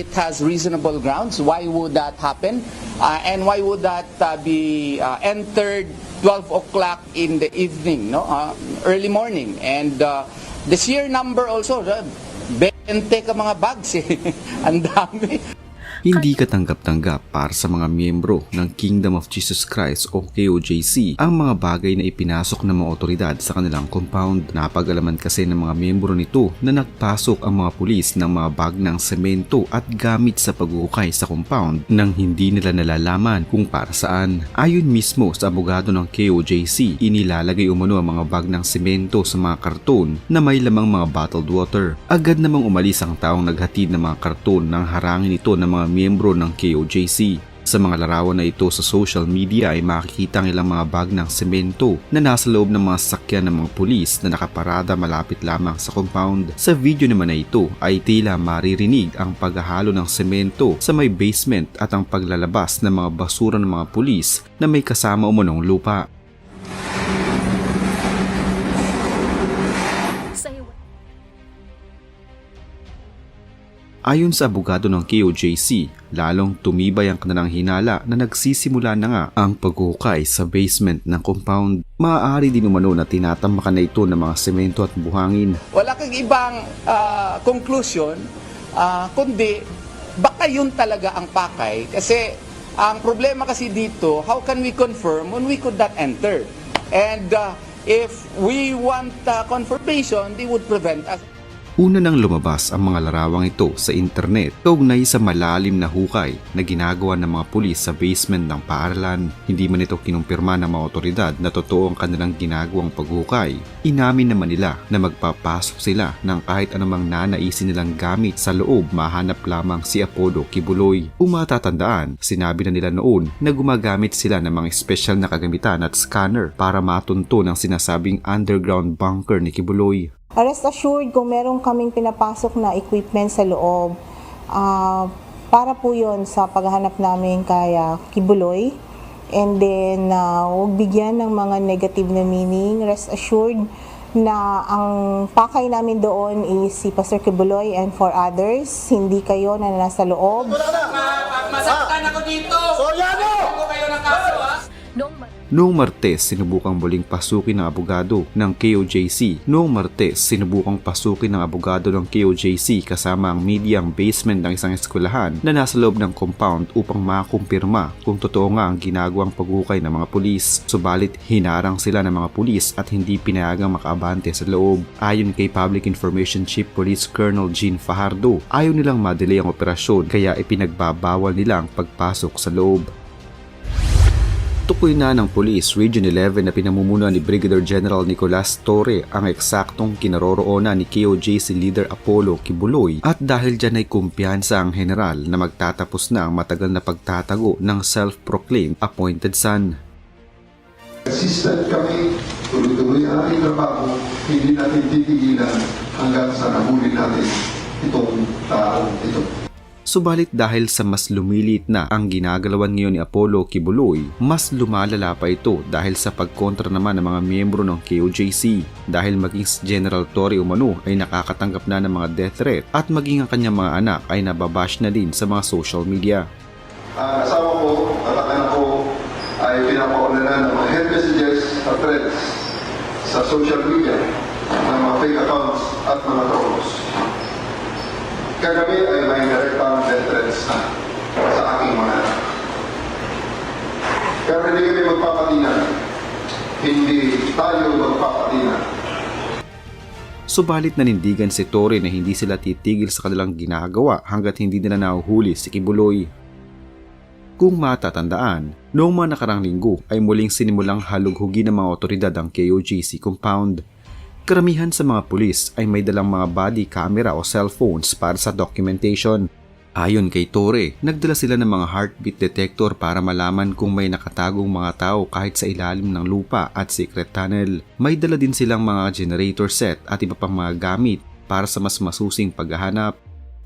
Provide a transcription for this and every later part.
it has reasonable grounds. Why would that happen? And why would that be entered 12 o'clock in the evening, no? Early morning? And the sheer number also, 20 ka mga bags eh. Ang dami. Hindi katanggap-tanggap para sa mga miyembro ng Kingdom of Jesus Christ o KOJC ang mga bagay na ipinasok ng mga otoridad sa kanilang compound. Napag-alaman kasi ng mga miyembro nito na nagpasok ang mga pulis ng mga bag ng semento at gamit sa pag-uukay sa compound nang hindi nila nalalaman kung para saan. Ayon mismo sa abogado ng KOJC, inilalagay umano ang mga bag ng semento sa mga karton na may lamang mga bottled water. Agad namang umalis ang taong naghatid ng mga karton nang harangin ito ng mga miyembro ng KOJC. Sa mga larawan na ito sa social media ay makikita ang ilang mga bag ng semento na nasa loob ng mga sasakyan ng mga pulis na nakaparada malapit lamang sa compound. Sa video naman na ito ay tila maririnig ang paghahalo ng semento sa may basement at ang paglalabas ng mga basura ng mga pulis na may kasama umunong lupa. Ayon sa abogado ng KOJC, lalong tumibay ang kanilang hinala na nagsisimula na nga ang paghuhukay sa basement ng compound. Maaari din umano na tinatamakan na ito ng mga semento at buhangin. Wala kang ibang conclusion, kundi baka yun talaga ang pakay. Kasi ang problema kasi dito, how can we confirm when we could not enter? And if we want confirmation, they would prevent us. Una nang lumabas ang mga larawang ito sa internet kaugnay sa malalim na hukay na ginagawa ng mga pulis sa basement ng paaralan. Hindi man ito kinumpirma ng mga otoridad na totoo ang kanilang ginagawang paghukay. Inamin naman nila na magpapasok sila ng kahit anumang nanaisin nilang gamit sa loob, mahanap lamang si Apollo Kibuloy. Kung matatandaan, sinabi na nila noon na gumagamit sila ng mga espesyal na kagamitan at scanner para matunto ng sinasabing underground bunker ni Kibuloy. Rest assured, kung meron kaming pinapasok na equipment sa loob, para po yun sa paghahanap namin kay Kibuloy. And then, huwag bigyan ng mga negative na meaning. Rest assured na ang pakay namin doon is si Pastor Kibuloy and for others, hindi kayo na nasa loob. Masaktan ako dito! Solyado! Ako kayo ng kaso, ha? Noong Martes, sinubukang muling pasukin ng abogado ng KOJC. Kasama ang media ang basement ng isang eskwelahan na nasa loob ng compound upang makumpirma kung totoo nga ang ginagawang paghukay ng mga pulis. Subalit hinarang sila ng mga pulis at hindi pinayagang makaabante sa loob. Ayon kay Public Information Chief Police Colonel Jean Fajardo, ayaw nilang madelay ang operasyon kaya ipinagbabawal nila ang pagpasok sa loob. Tukoy na ng Police Region 11 na pinamumunuan ni Brigadier General Nicolas Torre ang eksaktong kinaroroonan ni KOJC leader Apollo Kibuloy at dahil dyan ay kumpiyansa ang general na magtatapos na ang matagal na pagtatago ng self-proclaimed appointed son. Assistant kami, tuloy-tuloy ang aking trabaho, hindi natin titigilan hanggang sa nahuli natin itong taong ito. Subalit dahil sa mas lumilit na ang ginagalawan ngayon ni Apollo Kibuloy, mas lumalala pa ito dahil sa pagkontra naman ng mga miyembro ng KOJC. Dahil maging si General Torre umano ay nakakatanggap na ng mga death threat at maging ang kanyang mga anak ay nababash na din sa mga social media. Ang asawa ko at ang anak ko ay pinapaulanan ng mga hate messages at threats sa social media ng mga fake accounts at mga trolls. Kagabi ay may direktang death threats na sa aking mga anak. Pero hindi kami magpapatinan. Hindi tayo magpapatinan. Subalit nanindigan si Torre na hindi sila titigil sa kanilang ginagawa hanggat hindi nila nahuhuli si Kibuloy. Kung matatandaan, noong mga nakarang linggo ay muling sinimulang halughugin ng mga otoridad ang KOJC compound. Karamihan sa mga pulis ay may dalang mga body camera o cellphones para sa documentation. Ayon kay Torre, nagdala sila ng mga heartbeat detector para malaman kung may nakatagong mga tao kahit sa ilalim ng lupa at secret tunnel. May dala din silang mga generator set at iba pang mga gamit para sa mas masusing paghahanap.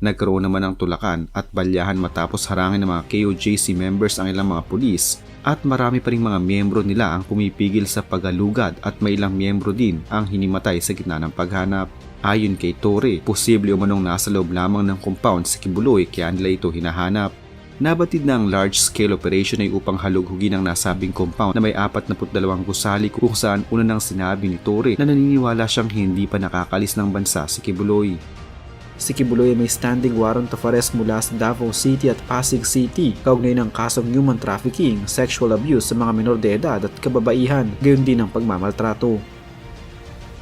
Nagkaroon naman ng tulakan at balyahan matapos harangin ng mga KOJC members ang ilang mga pulis at marami pa ring mga miyembro nila ang pumipigil sa pag-alugad at may ilang miyembro din ang hinimatay sa gitna ng paghanap. Ayon kay Torre, posible umanong nasa loob lamang ng compound si Kibuloy kaya nila ito hinahanap. Nabatid na ang large-scale operation ay upang halughugin ang nasabing compound na may 42 gusali kung saan una nang sinabi ni Torre na naniniwala siyang hindi pa nakakalis ng bansa si Kibuloy. Si Kibuloy ay may standing warrant of arrest mula sa Davao City at Pasig City kaugnay ng kasong human trafficking, sexual abuse sa mga menor de edad at kababaihan, gayon din ang pagmamaltrato.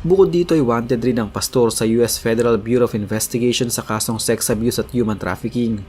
Bukod dito ay wanted rin ang pastor sa US Federal Bureau of Investigation sa kasong sex abuse at human trafficking.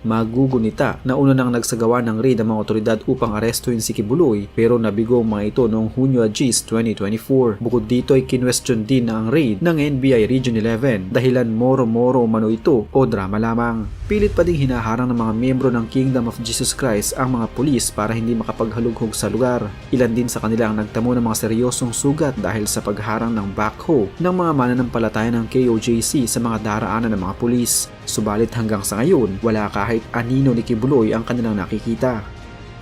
Magugunita na una nang nagsagawa ng raid ang mga otoridad upang arestuhin si Kibuloy pero nabigo ang mga ito noong Hunyo 2024. Bukod dito ay kinwestiyon din ang raid ng NBI Region 11 dahilan moro-moro umano ito o drama lamang. Pilit pa ding hinaharang ng mga miyembro ng Kingdom of Jesus Christ ang mga pulis para hindi makapaghalughog sa lugar. Ilan din sa kanila ang nagtamo ng mga seryosong sugat dahil sa pagharang ng backhoe ng mga mananampalataya ng KOJC sa mga daraanan ng mga pulis. Subalit hanggang sa ngayon, wala kahit anino ni Kibuloy ang kanilang nakikita.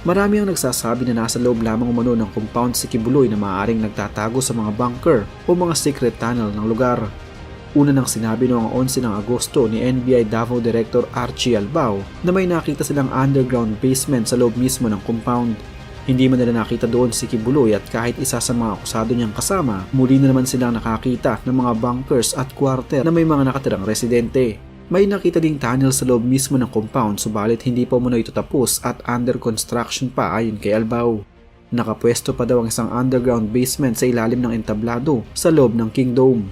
Marami ang nagsasabi na nasa loob lamang umano ng compound si Kibuloy na maaaring nagtatago sa mga bunker o mga secret tunnel ng lugar. Una nang sinabi noong 11 ng Agosto ni NBI Davao Director Archie Albao na may nakita silang underground basement sa loob mismo ng compound. Hindi man nila nakita doon si Kibuloy at kahit isa sa mga akusado niyang kasama, muli na naman silang nakakita ng mga bunkers at quarter na may mga nakatirang residente. May nakita ding tunnel sa loob mismo ng compound subalit hindi pa muna ito tapos at under construction pa ayon kay Albao. Nakapwesto pa daw ang isang underground basement sa ilalim ng entablado sa loob ng Kingdom.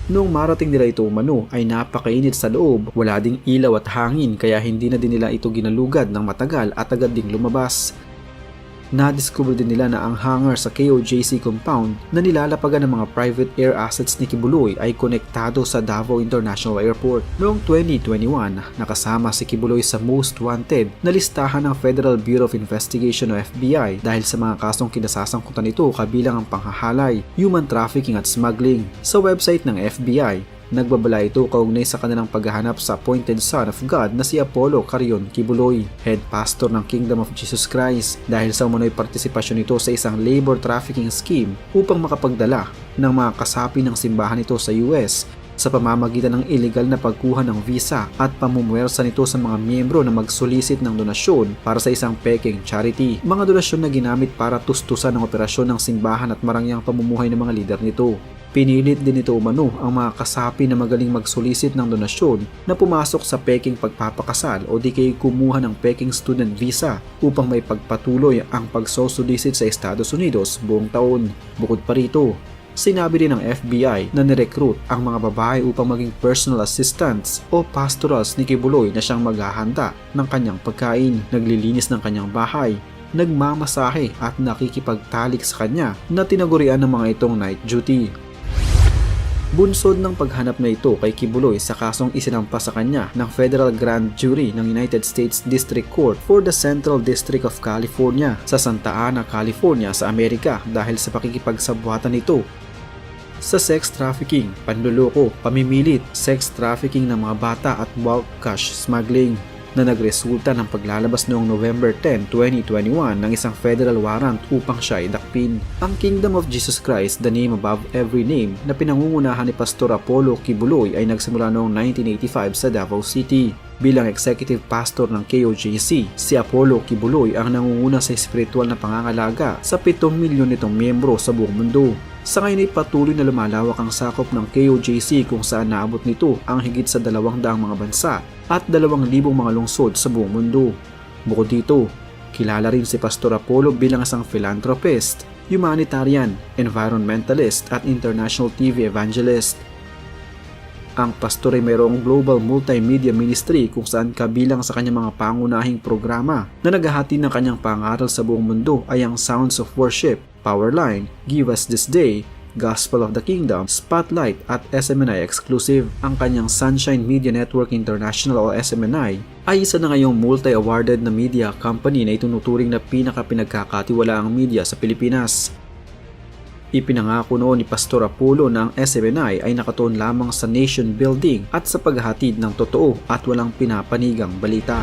Noong marating nila ito umano ay napakainit sa loob, wala ding ilaw at hangin kaya hindi na din nila ito ginalugad ng matagal at agad ding lumabas. Na-discover din nila na ang hangar sa KOJC compound na nilalapagan ng mga private air assets ni Kibuloy ay konektado sa Davao International Airport. Noong 2021, nakasama si Kibuloy sa most wanted na listahan ng Federal Bureau of Investigation o FBI dahil sa mga kasong kinasasangkutan nito kabilang ang panghahalay, human trafficking at smuggling. Sa website ng FBI, nagbabala ito kaugnay sa kanilang paghahanap sa appointed son of God na si Apollo Carion Kibuloy, head pastor ng Kingdom of Jesus Christ, dahil sa umano'y partisipasyon nito sa isang labor trafficking scheme upang makapagdala ng mga kasapi ng simbahan nito sa US sa pamamagitan ng illegal na pagkuha ng visa at pamumuwersa nito sa mga miyembro na magsolicit ng donasyon para sa isang peking charity. Mga donasyon na ginamit para tustusan ang operasyon ng simbahan at marangyang pamumuhay ng mga lider nito. Pinilit din ito umano ang mga kasapi na magaling magsolicit ng donasyon na pumasok sa peking pagpapakasal o di kaya kumuha ng peking student visa upang may pagpatuloy ang pagsosolicit sa Estados Unidos buong taon. Bukod pa rito, sinabi rin ng FBI na nirecruit ang mga babae upang maging personal assistants o pastorals ni Kibuloy na siyang maghahanda ng kanyang pagkain, naglilinis ng kanyang bahay, nagmamasahe at nakikipagtalik sa kanya na tinagurian ng mga itong night duty. Bunsod ng paghanap na ito kay Kibuloy sa kasong isinampas sa kanya ng Federal Grand Jury ng United States District Court for the Central District of California sa Santa Ana, California sa Amerika dahil sa pakikipagsabuhatan nito sa sex trafficking, panluloko, pamimilit, sex trafficking ng mga bata at bulk cash smuggling na nagresulta ng paglalabas noong November 10, 2021 ng isang federal warrant upang siya idakpin. Ang Kingdom of Jesus Christ, the name above every name, na pinangungunahan ni Pastor Apollo Kibuloy ay nagsimula noong 1985 sa Davao City. Bilang executive pastor ng KOJC, si Apollo Kibuloy ang nangunguna sa espiritual na pangangalaga sa 7 milyon nitong miyembro sa buong mundo. Sa ngayon ay patuloy na lumalawak ang sakop ng KOJC kung saan naabot nito ang higit sa 200 mga bansa at 2,000 mga lungsod sa buong mundo. Bukod dito, kilala rin si Pastor Apollo bilang isang philanthropist, humanitarian, environmentalist at international TV evangelist. Ang pastor ay mayroong global multimedia ministry kung saan kabilang sa kanyang mga pangunahing programa na naghahati ng kanyang pangaral sa buong mundo ay ang Sounds of Worship, Powerline, Give Us This Day, Gospel of the Kingdom, Spotlight at SMNI Exclusive. Ang kanyang Sunshine Media Network International o SMNI ay isa na ngayong multi-awarded na media company na itunuturing na pinaka-pinagkakatiwalaang media sa Pilipinas. Ipinangako noon ni Pastor Apollo na ang SMNI ay nakatuon lamang sa nation building at sa paghahatid ng totoo at walang pinapanigang balita.